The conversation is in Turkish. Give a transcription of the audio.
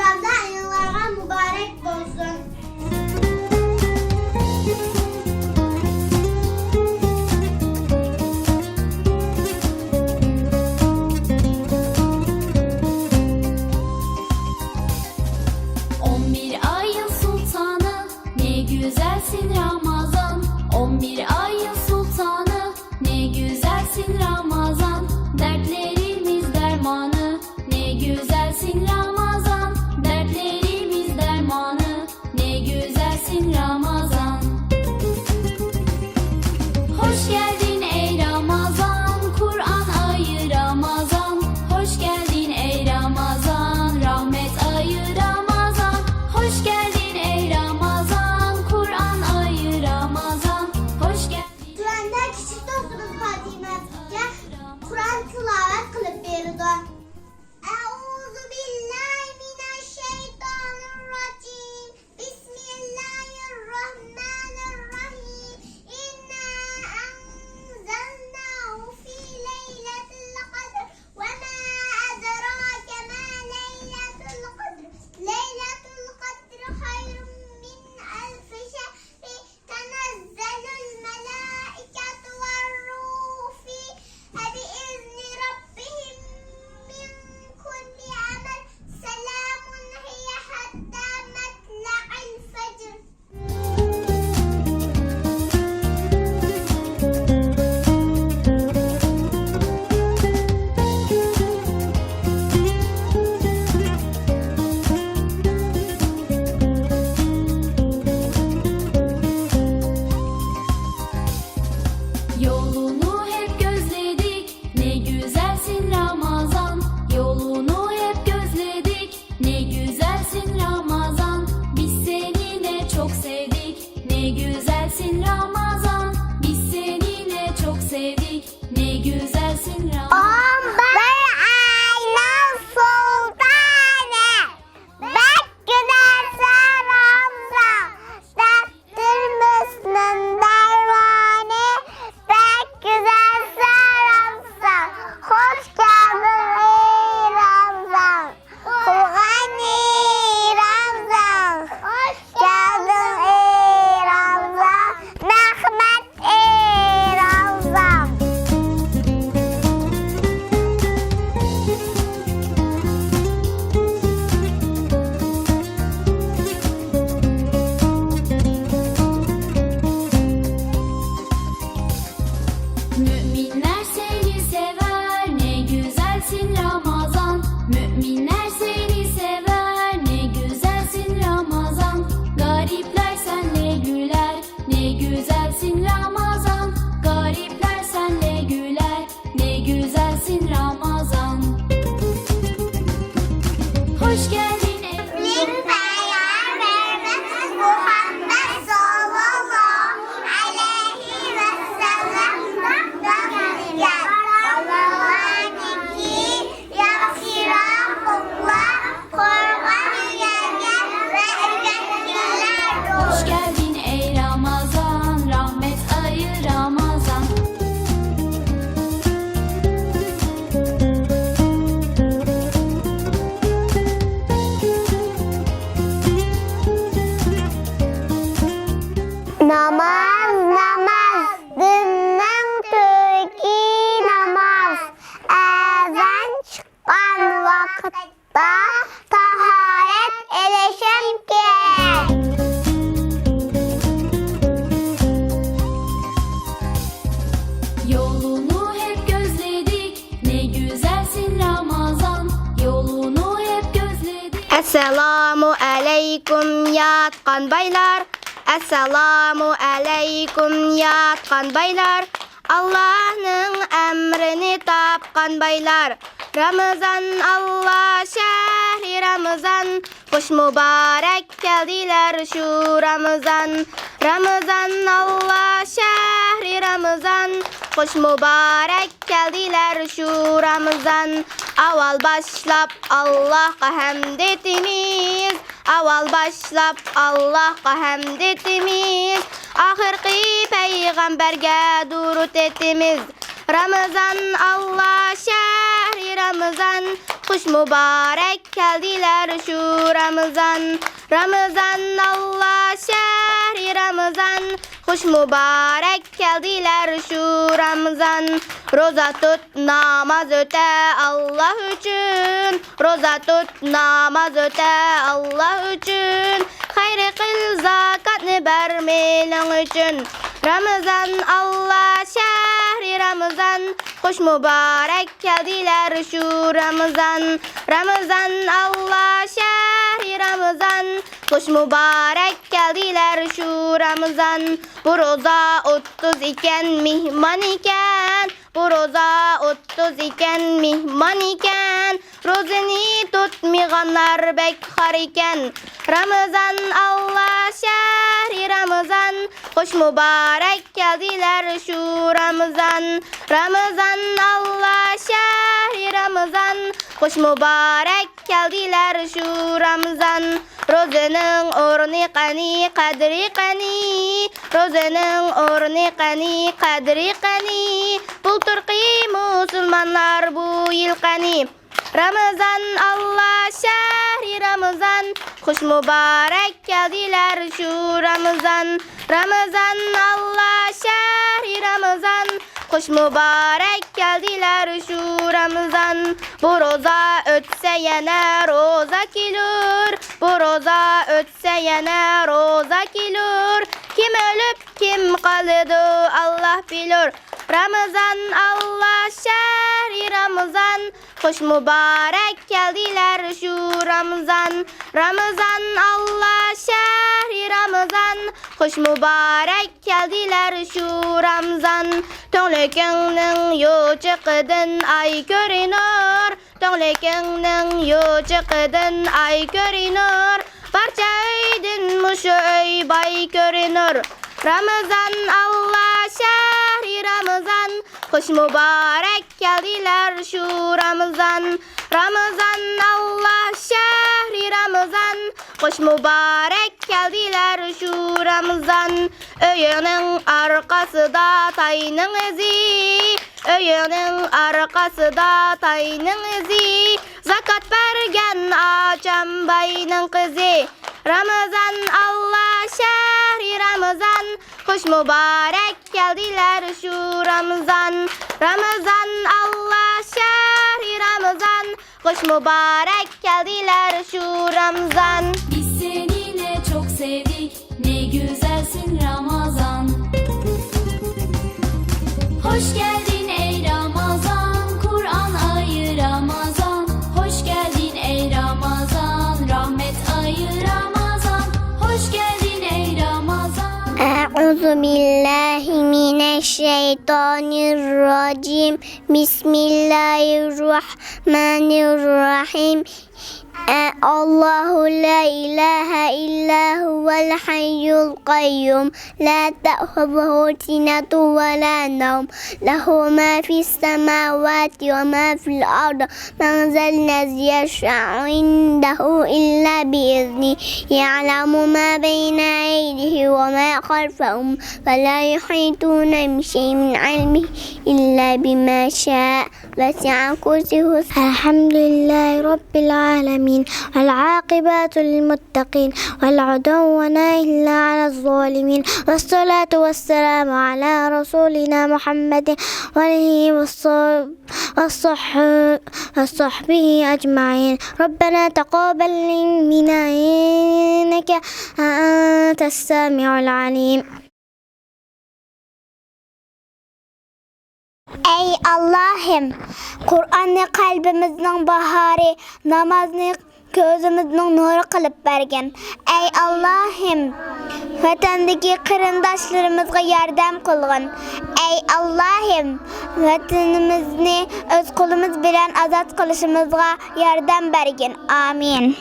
Ramazan aylarına mübarek olsun. Güzelsin Ramazan, 11 ayın sultanı, ne güzelsin Ramazan, dertlerimiz dermanı, ne güzelsin Ramazan, dertlerimiz dermanı, ne güzelsin Ramazan. Hoş geldin ey Ramazan, Kur'an ayı Ramazan, hoş geldin ey Ramazan, rahmet ayı Ramazan, hoş geldin ey Ramazan, Kur'an ayı Ramazan, hoş geldin. Şuranda küçük dostumuz Fatime Hatice Kur'an tilavet kılıp verirdi. Euzu billahi mineşşeytanirracim. Bismillahirrahmanirrahim. İnna enzelnahu fi leyletil kadr ve ma edrake ma leyletul kadr. Leyletul kadr hayrun min elfi şehri. Tenezzelul melaiketu ve'r-ruh fiha biizni rabbihim min kulli emr. Selamun hiye hatta matla'il fecr. Yolunu hep gözledik, ne güzelsin Ramazan, yolunu hep gözledik, ne güzelsin Ramazan, biz seni ne çok sevdik, ne güzelsin Ramazan, biz seni ne çok sevdik, ne güzelsin Ramazan. 11 ayın sultanı, pek güzelsin Ramazan, dertlerimizin dermanı, pek güzelsin Ramazan, hoş geldin ey Ramazan, Kur'an-ı Ramazan, hoş geldin ey Ramazan, rahmet ey Ramazan. Müminler seni sever, ne güzelsin Ramazan. Müminler seni sever, ne güzelsin Ramazan. Garipler senle güler, ne güzelsin Ramazan. Garipler senle güler, ne güzelsin Ramazan. Hoş geldin ey Peygamberimiz Muhammed sallallahu aleyhi ve sellem'den gel. Allah'ınki yakşirakumla Kur'an-ı Kerim ve ücretliler Hoş doğru. geldin ey Ramazan, rahmet ayı Ramazan. Namaz namaz dinlen Türkiye namaz ezan çıkan vakitte taharet eleşen gerek. Yolunu hep gözledik, ne güzelsin Ramazan, yolunu hep gözledik. Esselamu aleyküm yatkan baylar. Esselamu aleyküm yatkan baylar. Allah'ın emrini tapkan baylar. Ramazan Allah şehri Ramazan. Hoş mübarek geldiler şu Ramazan. Ramazan Allah şehri Ramazan. Hoş mübarek geldiler şu Ramazan. Aval başlap Allah'a hamd etimiz. Aval başlap Allah'a hamd etimiz. Ahirki peygamberge durut etimiz. Ramazan Allah şehri Ramazan, hoş mübarek geldiler şu Ramazan. Ramazan Allah şehri Ramazan, hoş mübarek geldiler şu Ramazan. Roza tut, namaz öte Allah için. Roza tut, namaz öte Allah için. Hayır kıl, zakatını vermeyen için. Ramazan Allah şehri Ramazan, hoş mübarek geldiler şu Ramazan. Ramazan Allah şehri Ramazan, hoş mübarek geldiler şu Ramazan. Bu roza 30 iken mihman iken, bu roza 30 iken mihman iken, rozeni tutmayanlar bekar iken. Ramazan Allah şehri Ramazan, hoş mübarek geldiler şu Ramazan. Ramazan Allah şehri Ramazan, hoş mübarek geldiler şu Ramazan. Rozenin orni qani, kadri qani, rozenin orni qani, kadri qani. Bu Türkiye Müslümanlar bu yıl qani. Ramazan Allah şehri Ramazan, hoş mübarek geldiler şu Ramazan. Ramazan Allah şehri Ramazan, hoş mübarek geldiler şu Ramazan. Bu roza ötse yine roza kilur, bu roza ötse yine roza kilur. Kim ölüp kim kaldı Allah bilir. Ramazan Allah şehri Ramazan, hoş mübarek geldiler şu Ramazan. Ramazan Allah şehri Ramazan, hoş mübarek geldiler şu Ramazan. Tönlükünün yoçıqıdın ay görünür, tönlükünün yoçıqıdın ay görünür. Barça öydün muşu öy bay görünür. Ramazan Allah şehri Ramazan, hoş mübarek geldiler şu Ramazan. Ramazan Allah şehri Ramazan, hoş mübarek geldiler şu Ramazan. Öyünün arkası da tayının izi, öyünün arkası da tayının izi. Zakat vergen açam bayının kızı. Ramazan Allah şehri Ramazan, hoş mübarek geldiler şu Ramazan. Ramazan Allah şehri Ramazan, hoş mübarek geldiler şu Ramazan. Biz seninle çok sevdik, ne güzelsin Ramazan. Hoş geldin ey Ramazan, Kur'an ayı Ramazan. Hoş geldin ey Ramazan, rahmet ayı Ramazan. Hoş geldin ey Ramazan. Euzu billahi mineşşeytanirracim. Bismillahirrahmanirrahim. Allahu la ilahe illa huvel hayyul kayyum. La ta'khudhuhu sinatun ve la nawm. Lehu ma fis semavati ve ma fil ard. Men zellezi yeşfa'u indehu illa biizni. Ya'lemu ma beyne eydihi ve ma khalfahum. Ve la yuhitune bi şey'in min ilmihi illa bima şa'a. Vesi'a kursiyyuhu. Elhamdülillahi rabbil alamin. والعاقبات للمتقين ولا عدوان إلا على الظالمين والصلاة والسلام على رسولنا محمد وآله وصحبه أجمعين. ربنا تقبل منا إنك أنت السميع العليم. Ey Allah'ım, Kur'an'ı kalbimizin baharı, namazını gözümüzün nuru kılıp bergen. Ey Allah'ım, vatandaki kırındaşlarımızga yardım kılgın. Ey Allah'ım, vatanımızı öz kulumuz bilen azat kılışımızga yardım bergen. Amin.